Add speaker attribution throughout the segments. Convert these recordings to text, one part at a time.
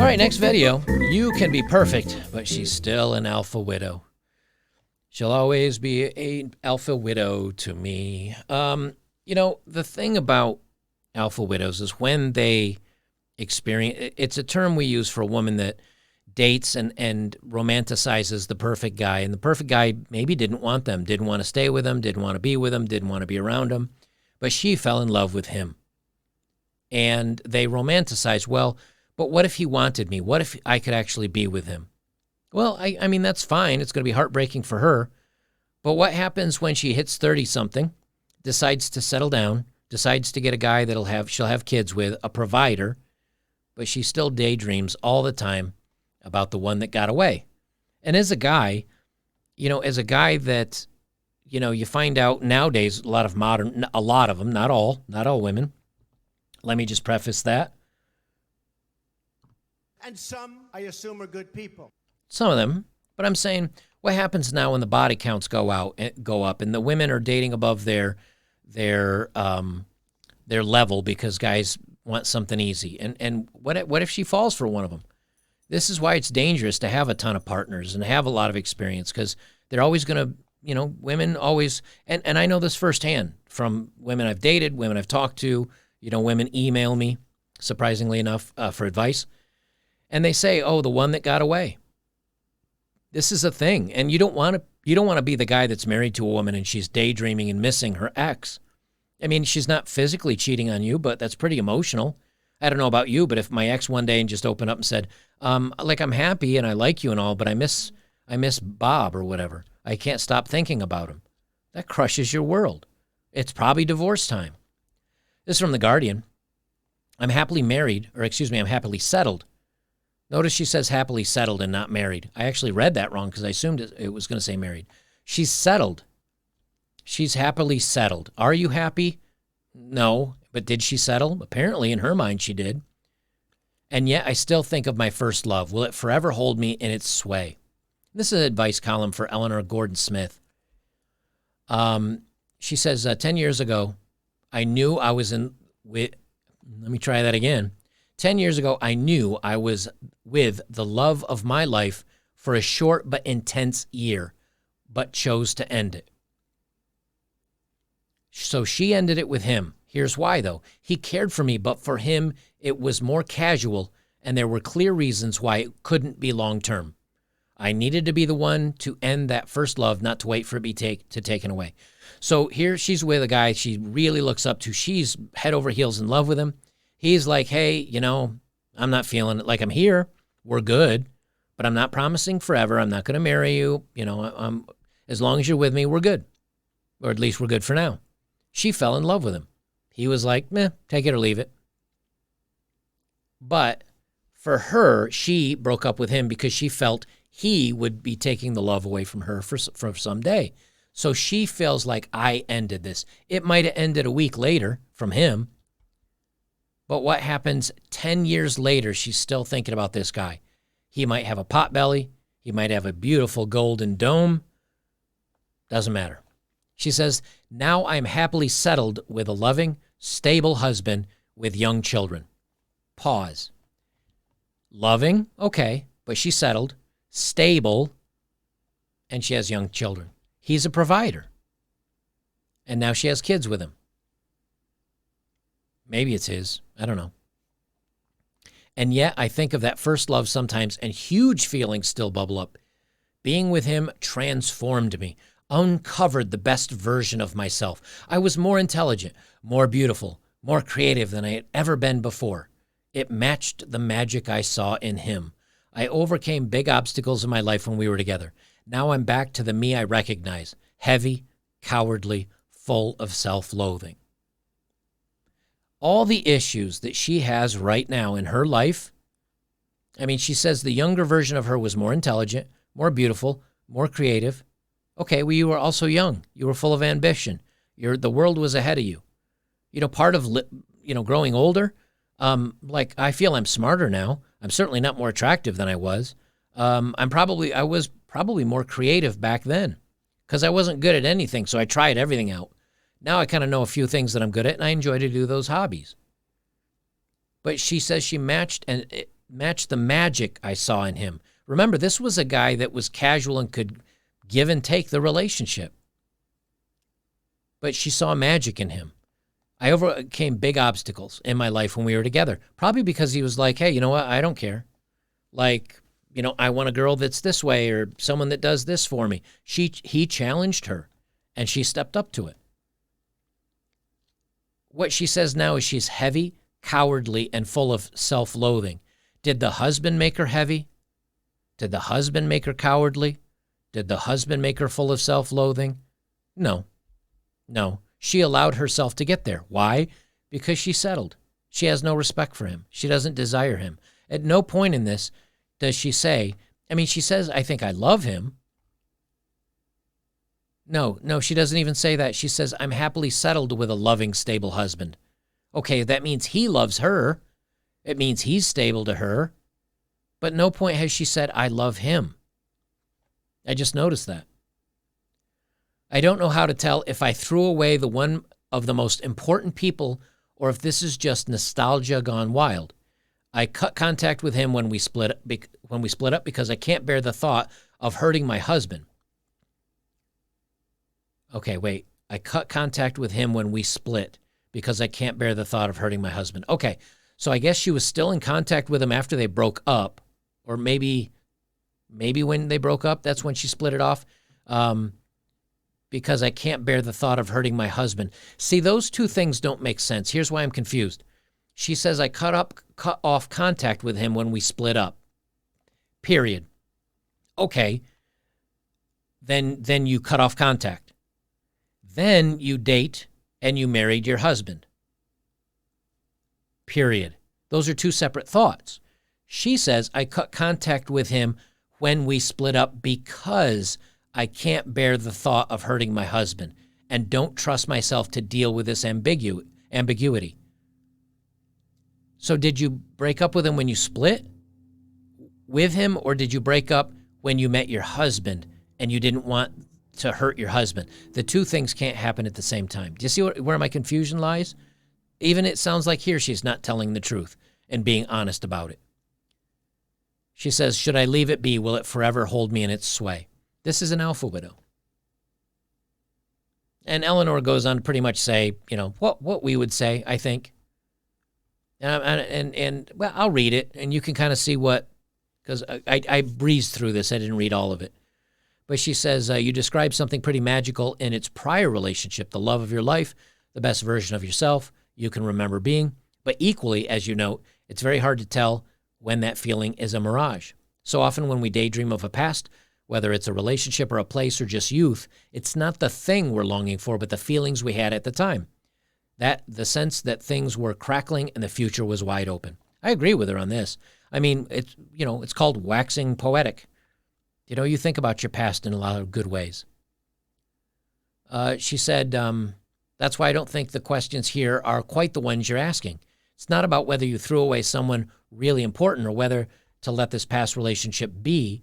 Speaker 1: All right, next video. You can be perfect, but she's still an alpha widow. She'll always be an alpha widow to me. You know, the thing about alpha widows is when they experience, it's a term we use for a woman that dates and romanticizes the perfect guy. And the perfect guy maybe didn't want them, didn't want to stay with them, didn't want to be with them, didn't want to be around them. But she fell in love with him. And they romanticize, well, but what if he wanted me? What if I could actually be with him? Well, I mean, that's fine. It's going to be heartbreaking for her. But what happens when she hits 30-something, decides to settle down, decides to get a guy she'll have kids with, a provider, but she still daydreams all the time about the one that got away. And as a guy, you know, that, you know, you find out nowadays, a lot of them, not all women. Let me just preface that.
Speaker 2: And some, I assume, are good people.
Speaker 1: Some of them, but I'm saying what happens now when the body counts go up and the women are dating above their level because guys want something easy. And what if she falls for one of them? This is why it's dangerous to have a ton of partners and have a lot of experience, because they're always going to, you know, women always, and I know this firsthand from women I've dated, women I've talked to, you know, women email me, surprisingly enough, for advice. And they say, oh, the one that got away. This is a thing. And you don't want to be the guy that's married to a woman and she's daydreaming and missing her ex. I mean, she's not physically cheating on you, but that's pretty emotional. I don't know about you, but if my ex one day and just opened up and said, like, I'm happy and I like you and all, but I miss Bob or whatever. I can't stop thinking about him. That crushes your world. It's probably divorce time. This is from The Guardian. I'm happily settled. Notice she says happily settled and not married. I actually read that wrong because I assumed it was going to say married. She's settled. She's happily settled. Are you happy? No. But did she settle? Apparently, in her mind, she did. And yet, I still think of my first love. Will it forever hold me in its sway? This is an advice column for Eleanor Gordon Smith. She says, 10 years ago, I knew I was let me try that again. 10 years ago, I knew I was with the love of my life for a short but intense year, but chose to end it. So she ended it with him. Here's why, though. He cared for me, but for him, it was more casual, and there were clear reasons why it couldn't be long-term. I needed to be the one to end that first love, not to wait for it to be taken away. So here she's with a guy she really looks up to. She's head over heels in love with him. He's like, hey, you know, I'm not feeling it. Like, I'm here. We're good, but I'm not promising forever. I'm not going to marry you. You know, as long as you're with me, we're good. Or at least we're good for now. She fell in love with him. He was like, meh, take it or leave it. But for her, she broke up with him because she felt he would be taking the love away from her for some day. So she feels like, I ended this. It might have ended a week later from him. But what happens 10 years later, she's still thinking about this guy. He might have a pot belly. He might have a beautiful golden dome. Doesn't matter. She says, now I'm happily settled with a loving, stable husband with young children. Pause. Loving, okay, but she's settled, stable, and she has young children. He's a provider. And now she has kids with him. Maybe it's his. I don't know. And yet I think of that first love sometimes, and huge feelings still bubble up. Being with him transformed me, uncovered the best version of myself. I was more intelligent, more beautiful, more creative than I had ever been before. It matched the magic I saw in him. I overcame big obstacles in my life when we were together. Now I'm back to the me I recognize, heavy, cowardly, full of self-loathing. All the issues that she has right now in her life, I mean, she says the younger version of her was more intelligent, more beautiful, more creative. Okay, well, you were also young. You were full of ambition. The world was ahead of you. You know, part of, growing older, like, I feel I'm smarter now. I'm certainly not more attractive than I was. I was probably more creative back then because I wasn't good at anything, so I tried everything out. Now I kind of know a few things that I'm good at, and I enjoy to do those hobbies. But she says she matched, and match the magic I saw in him. Remember, this was a guy that was casual and could give and take the relationship. But she saw magic in him. I overcame big obstacles in my life when we were together, probably because he was like, hey, you know what? I don't care. Like, you know, I want a girl that's this way or someone that does this for me. He challenged her, and she stepped up to it. What she says now is she's heavy, cowardly, and full of self-loathing. Did the husband make her heavy? Did the husband make her cowardly? Did the husband make her full of self-loathing? No. She allowed herself to get there. Why? Because she settled. She has no respect for him. She doesn't desire him. At no point in this does she say, she says, I think I love him. No, she doesn't even say that. She says, I'm happily settled with a loving, stable husband. Okay, that means he loves her. It means he's stable to her. But no point has she said, I love him. I just noticed that. I don't know how to tell if I threw away the one of the most important people or if this is just nostalgia gone wild. I cut contact with him when we split up because I can't bear the thought of hurting my husband. Okay, wait. I cut contact with him when we split because I can't bear the thought of hurting my husband. Okay, so I guess she was still in contact with him after they broke up, or maybe when they broke up, that's when she split it off. Because I can't bear the thought of hurting my husband. See, those two things don't make sense. Here's why I'm confused. She says I cut off contact with him when we split up. Period. Okay. Then you cut off contact. Then you date and you married your husband. Period. Those are two separate thoughts. She says I cut contact with him when we split up because I can't bear the thought of hurting my husband and don't trust myself to deal with this ambiguity. So did you break up with him when you split with him, or did you break up when you met your husband and you didn't want to hurt your husband? The two things can't happen at the same time. Do you see where my confusion lies? Even it sounds like here she's not telling the truth and being honest about it. She says, should I leave it be? Will it forever hold me in its sway? This is an alpha widow. And Eleanor goes on to pretty much say, what we would say, I think. And well, I'll read it, and you can kind of see what, because I breezed through this. I didn't read all of it. But she says, you described something pretty magical in its prior relationship, the love of your life, the best version of yourself you can remember being. But equally, as you note, it's very hard to tell when that feeling is a mirage. So often when we daydream of a past, whether it's a relationship or a place or just youth, it's not the thing we're longing for, but the feelings we had at the time. The sense that things were crackling and the future was wide open. I agree with her on this. It's called waxing poetic. You think about your past in a lot of good ways. She said, that's why I don't think the questions here are quite the ones you're asking. It's not about whether you threw away someone really important or whether to let this past relationship be.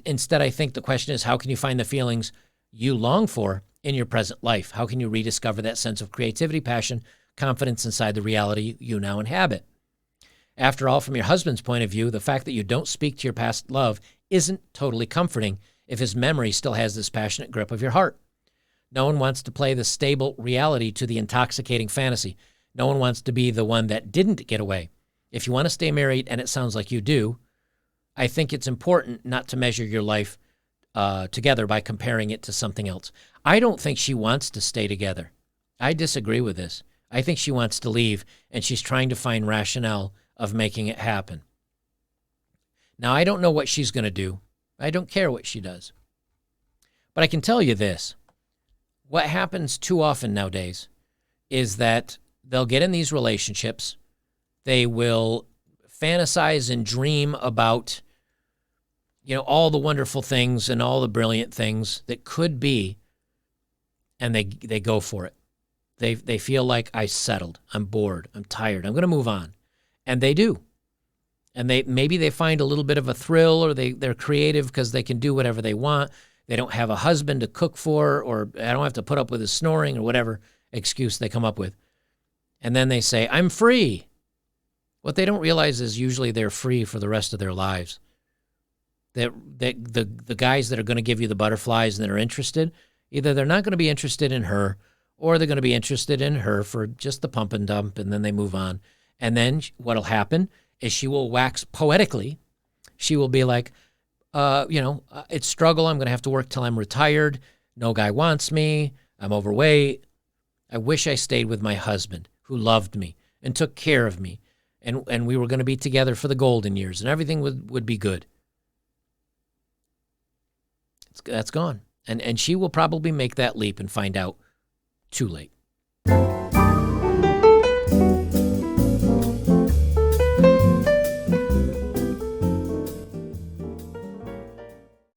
Speaker 1: Instead, I think the question is, how can you find the feelings you long for in your present life? How can you rediscover that sense of creativity, passion, confidence inside the reality you now inhabit? After all, from your husband's point of view, the fact that you don't speak to your past love isn't totally comforting if his memory still has this passionate grip of your heart. No one wants to play the stable reality to the intoxicating fantasy. No one wants to be the one that didn't get away. If you want to stay married, and it sounds like you do, I think it's important not to measure your life together by comparing it to something else. I don't think she wants to stay together. I disagree with this. I think she wants to leave, and she's trying to find rationale of making it happen. Now, I don't know what she's going to do. I don't care what she does. But I can tell you this. What happens too often nowadays is that they'll get in these relationships. They will fantasize and dream about, all the wonderful things and all the brilliant things that could be, and they go for it. They feel like I settled. I'm bored. I'm tired. I'm going to move on. And they do. And maybe they find a little bit of a thrill, or they're creative because they can do whatever they want. They don't have a husband to cook for, or I don't have to put up with his snoring, or whatever excuse they come up with. And then they say, I'm free. What they don't realize is usually they're free for the rest of their lives. That the guys that are going to give you the butterflies and that are interested, either they're not going to be interested in her, or they're going to be interested in her for just the pump and dump, and then they move on. And then what'll happen is she will wax poetically. She will be like, it's struggle. I'm going to have to work till I'm retired. No guy wants me. I'm overweight. I wish I stayed with my husband who loved me and took care of me. And we were going to be together for the golden years and everything would be good. That's gone. And she will probably make that leap and find out too late.